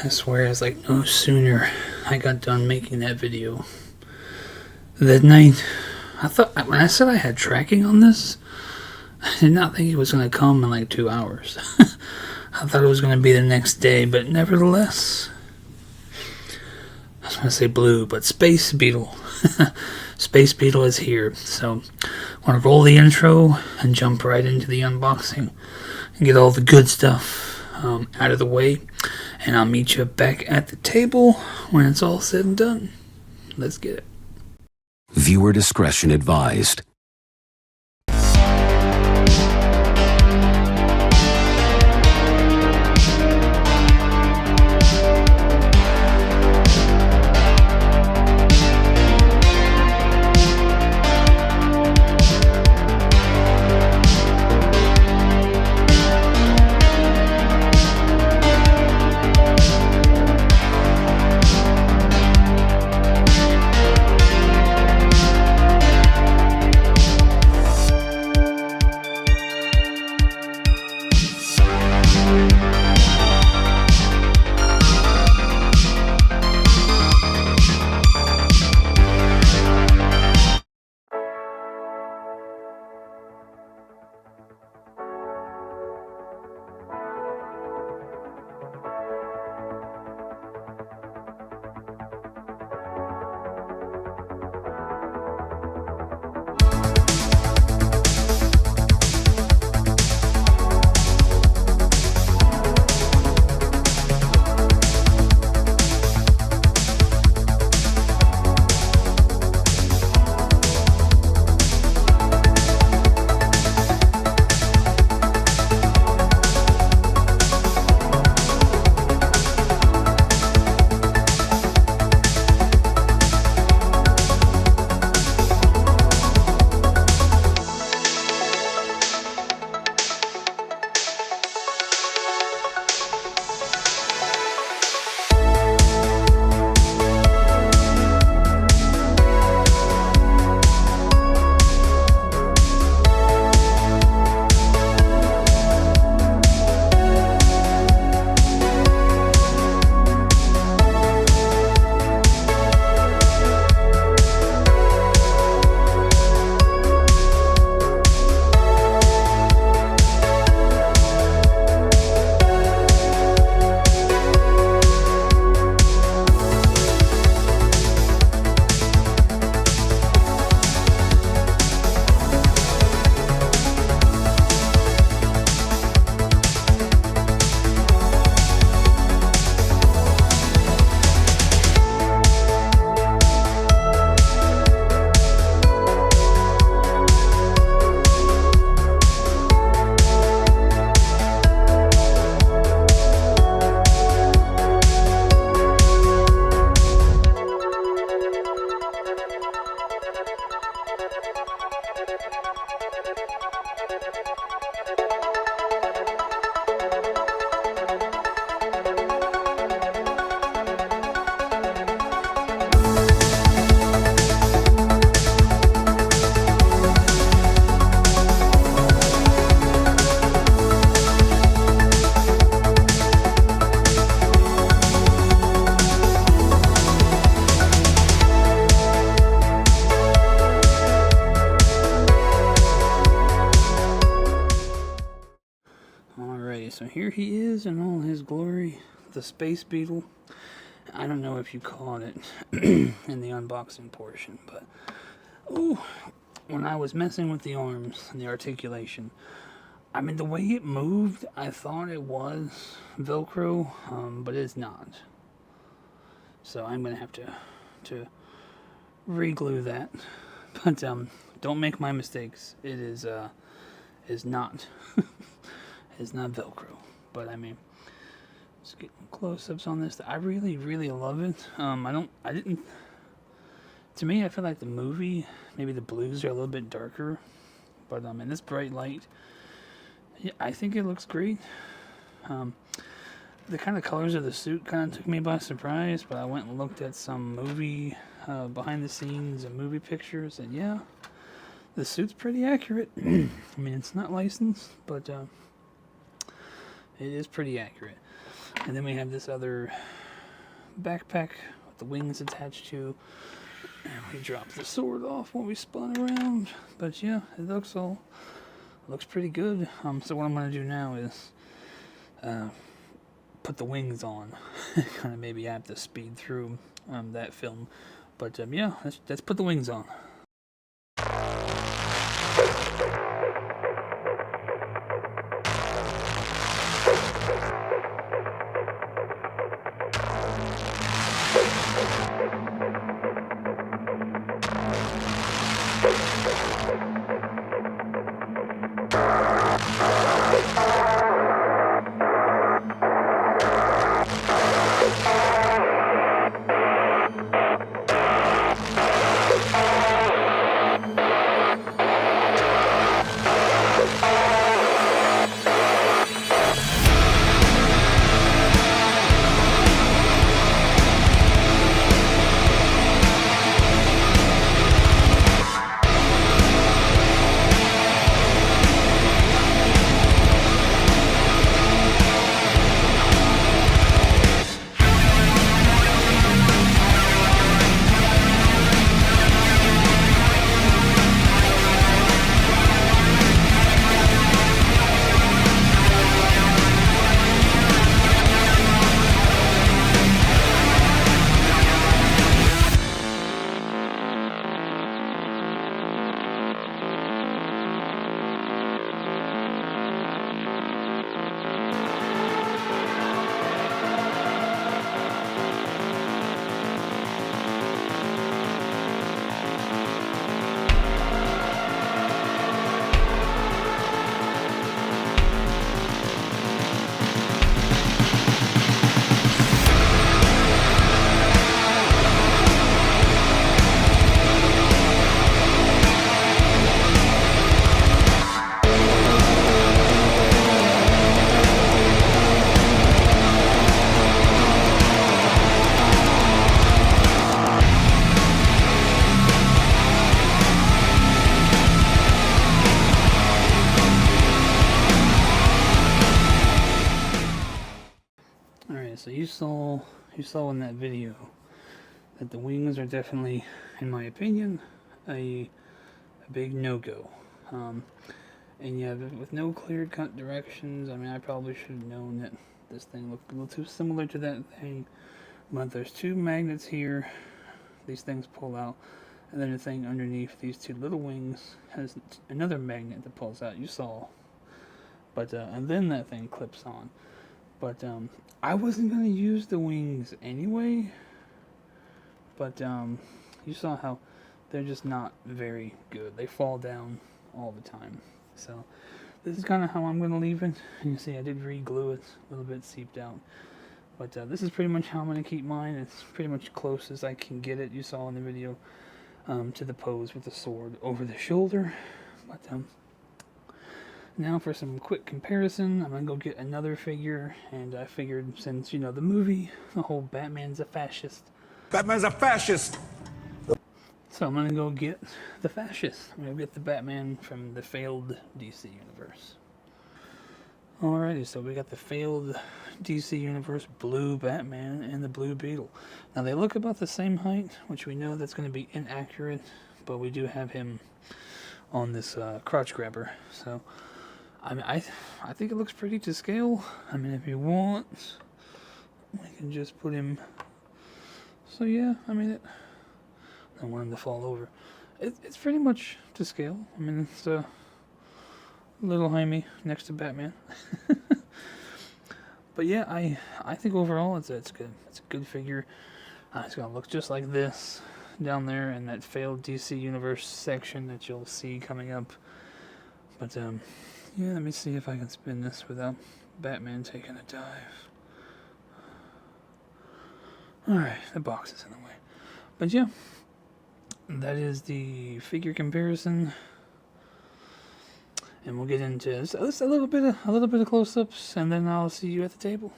I swear, it's like no sooner I got done making that video that night. I thought, when I said I had tracking on this, I did not think it was going to come in like 2 hours. I thought it was going to be the next day, but nevertheless, I was going to say blue, but Space Beetle. Space Beetle is here. So I want to roll the intro and jump right into the unboxing and get all the good stuff out of the way. And I'll meet you back at the table when it's all said and done. Let's get it. Viewer discretion advised. So here he is in all his glory, the Space Beetle. I don't know if you caught it in the unboxing portion, but when I was messing with the arms and the articulation, I mean, the way it moved, I thought it was Velcro, but it's not. So I'm gonna have to re-glue that. But don't make my mistakes. It is not. Is not Velcro, but I mean, let's get close-ups on this. I really, really love it. To me, I feel like the movie, maybe the blues are a little bit darker, but in this bright light, yeah, I think it looks great. The kind of colors of the suit kind of took me by surprise, but I went and looked at some movie behind the scenes and movie pictures, and yeah, the suit's pretty accurate. I mean, it's not licensed, but it is pretty accurate. And then we have this other backpack with the wings attached to. And we dropped the sword off when we spun around. But yeah, it looks pretty good. So what I'm gonna do now is put the wings on. Kind of maybe have to speed through that film. But yeah, let's put the wings on. So you saw in that video that the wings are definitely, in my opinion, a big no-go. And yeah, with no clear-cut directions, I mean, I probably should have known that this thing looked a little too similar to that thing. But there's two magnets here. These things pull out. And then the thing underneath these two little wings has another magnet that pulls out. You saw. But, and then that thing clips on. But, I wasn't going to use the wings anyway. But, you saw how they're just not very good. They fall down all the time. So, this is kind of how I'm going to leave it. And you see, I did re-glue it. A little bit seeped out. But, this is pretty much how I'm going to keep mine. It's pretty much close as I can get it. You saw in the video, to the pose with the sword over the shoulder. But, now for some quick comparison, I'm going to go get another figure, and I figured since, you know, the movie, the whole Batman's a fascist. Batman's a fascist! So I'm going to go get the fascist. I'm going to get the Batman from the failed DC universe. Alrighty, so we got the failed DC universe blue Batman and the blue Beetle. Now they look about the same height, which we know that's going to be inaccurate, but we do have him on this crotch grabber, so... I mean, I think it looks pretty to scale. I mean, if you want, we can just put him. So yeah, I mean, I don't want him to fall over. It's pretty much to scale. I mean, it's a little Jaime next to Batman. But yeah, I think overall it's good. It's a good figure. It's gonna look just like this down there in that failed DC Universe section that you'll see coming up. But yeah, let me see if I can spin this without Batman taking a dive. Alright, the box is in the way. But yeah, that is the figure comparison. And we'll get into a little bit of close-ups, and then I'll see you at the table.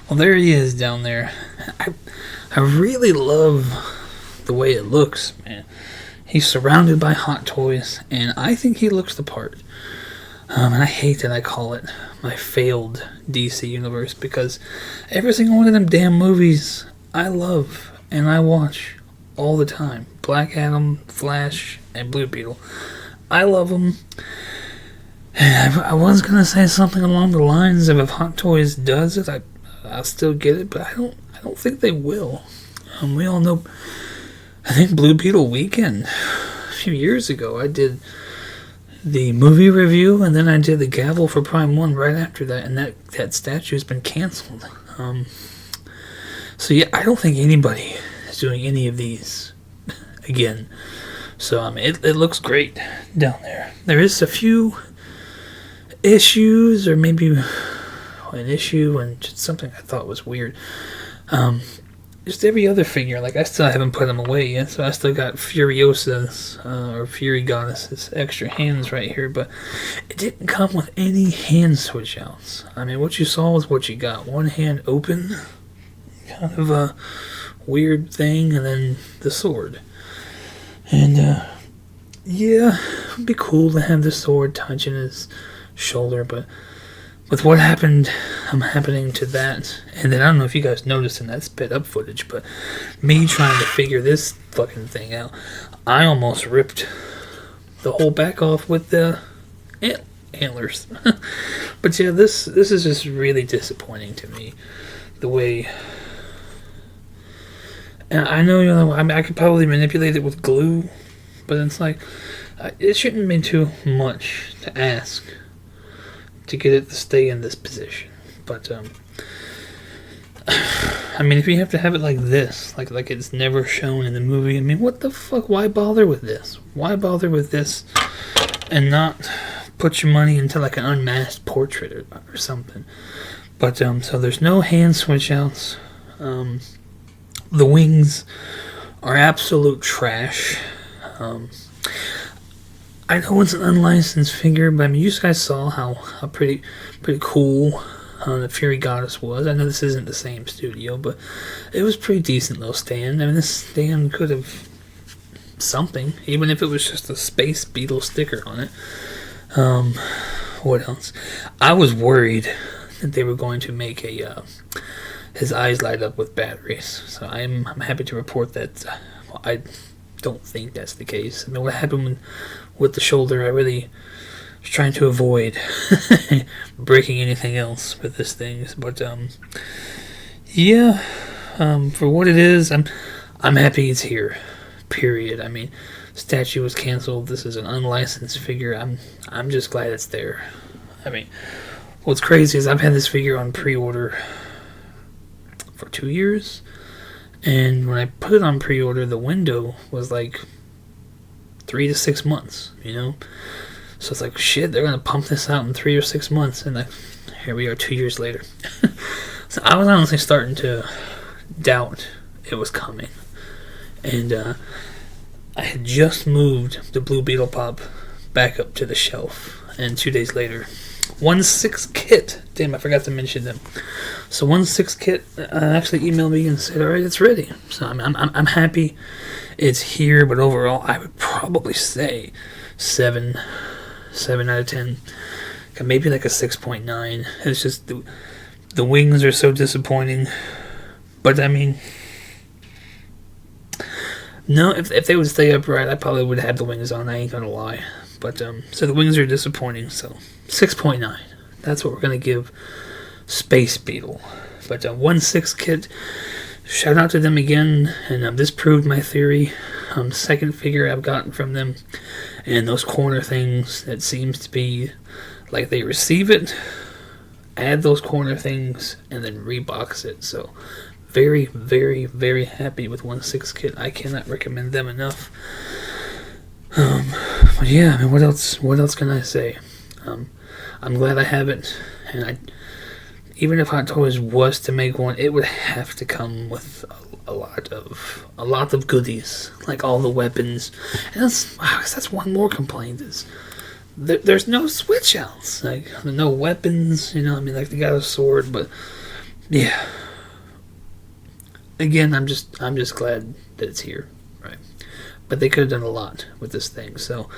Well, there he is down there. I really love the way it looks, man. He's surrounded by hot toys, and I think he looks the part. And I hate that I call it my failed DC universe, because every single one of them damn movies I love and I watch all the time. Black Adam, Flash, and Blue Beetle. I love them. And I was gonna say something along the lines of if Hot Toys does it, I'll still get it, but I don't think they will. We all know. I think Blue Beetle Weekend a few years ago, I did the movie review, and then I did the gavel for Prime 1 right after that, and that statue's been canceled. So yeah, I don't think anybody is doing any of these again. So it looks great down there. There is a few issues, or maybe an issue and just something I thought was weird. Just every other figure, like I still haven't put them away yet, so I still got Furiosa's, or Fury Goddess's extra hands right here, but it didn't come with any hand switch outs. I mean, what you saw was what you got. One hand open, kind of a weird thing, and then the sword. And, yeah, it'd be cool to have the sword touching his shoulder, but with what happening to that, and then I don't know if you guys noticed in that sped up footage, but me trying to figure this fucking thing out, I almost ripped the whole back off with the antlers. But yeah, this is just really disappointing to me, the way. And I know, I could probably manipulate it with glue, but it's like it shouldn't be too much to ask to get it to stay in this position. But I mean, if you have to have it like this, like it's never shown in the movie, I mean, what the fuck? Why bother with this? Why bother with this and not put your money into like an unmasked portrait or something? But so there's no hand switch outs. The wings are absolute trash. I know it's an unlicensed figure, but I mean, you guys saw how pretty cool the Fury Goddess was. I know this isn't the same studio, but it was pretty decent little stand. I mean, this stand could have something, even if it was just a Space Beetle sticker on it. What else? I was worried that they were going to make his eyes light up with batteries. So I'm happy to report that I don't think that's the case. I mean, what happened with the shoulder, I really was trying to avoid breaking anything else with this thing. But yeah, for what it is, I'm happy it's here. Period. I mean, statue was canceled. This is an unlicensed figure. I'm just glad it's there. I mean, what's crazy is I've had this figure on pre-order for 2 years, and when I put it on pre-order, the window was like 3 to 6 months, so it's like, shit, they're gonna pump this out in 3 or 6 months, and here we are 2 years later. So I was honestly starting to doubt it was coming, and I had just moved the Blue Beetle Pop back up to the shelf, and 2 days later, 1/6 Kit. Damn, I forgot to mention them. So 1/6 Kit actually emailed me and said, "All right, it's ready." So I'm happy it's here, but overall, I would probably say 7 out of 10. Maybe like a 6.9. It's just the wings are so disappointing. But I mean, no, if they would stay upright, I probably would have the wings on. I ain't gonna lie. But so the wings are disappointing. So 6.9. That's what we're gonna give Space Beetle. But 1/6 Kit, shout out to them again, and this proved my theory. Second figure I've gotten from them, and those corner things, that seems to be like they receive it, add those corner things, and then rebox it. So very, very, very happy with 1/6 Kit. I cannot recommend them enough. But yeah, I mean, what else can I say? I'm glad I have it, and even if Hot Toys was to make one, it would have to come with a lot of goodies, like all the weapons. And that's one more complaint, is there's no switch outs, like no weapons. I mean, like they got a sword, but yeah. Again, I'm just glad that it's here, right? But they could have done a lot with this thing. So,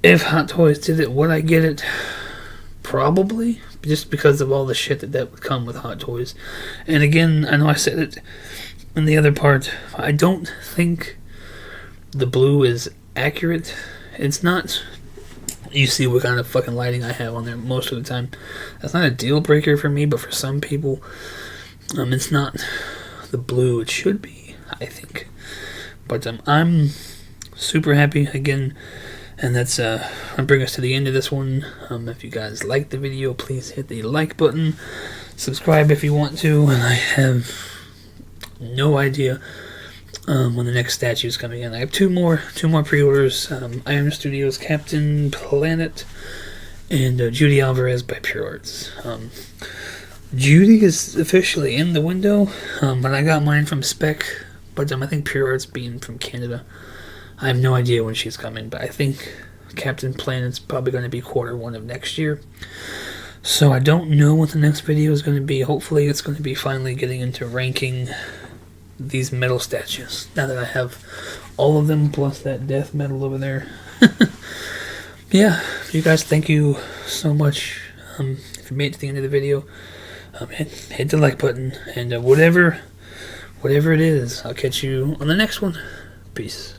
if Hot Toys did it, would I get it? Probably, just because of all the shit that would come with Hot Toys. And again, I know I said it in the other part, I don't think the blue is accurate. It's not. You see what kind of fucking lighting I have on there most of the time. That's not a deal breaker for me, but for some people, it's not the blue it should be, I think. But I'm super happy again, and that's gonna bring us to the end of this one. If you guys like the video, please hit the like button, subscribe if you want to, and I have no idea when the next statue is coming in. I have two more pre-orders. Iron Studios Captain Planet and Judy Alvarez by Pure Arts. Judy is officially in the window, but I got mine from Spec, but I think Pure Arts being from Canada, I have no idea when she's coming, but I think Captain Planet's probably going to be Q1 of next year. So I don't know what the next video is going to be. Hopefully it's going to be finally getting into ranking these metal statues, now that I have all of them, plus that death metal over there. Yeah, you guys, thank you so much. If you made it to the end of the video, hit the like button, and whatever it is, I'll catch you on the next one. Peace.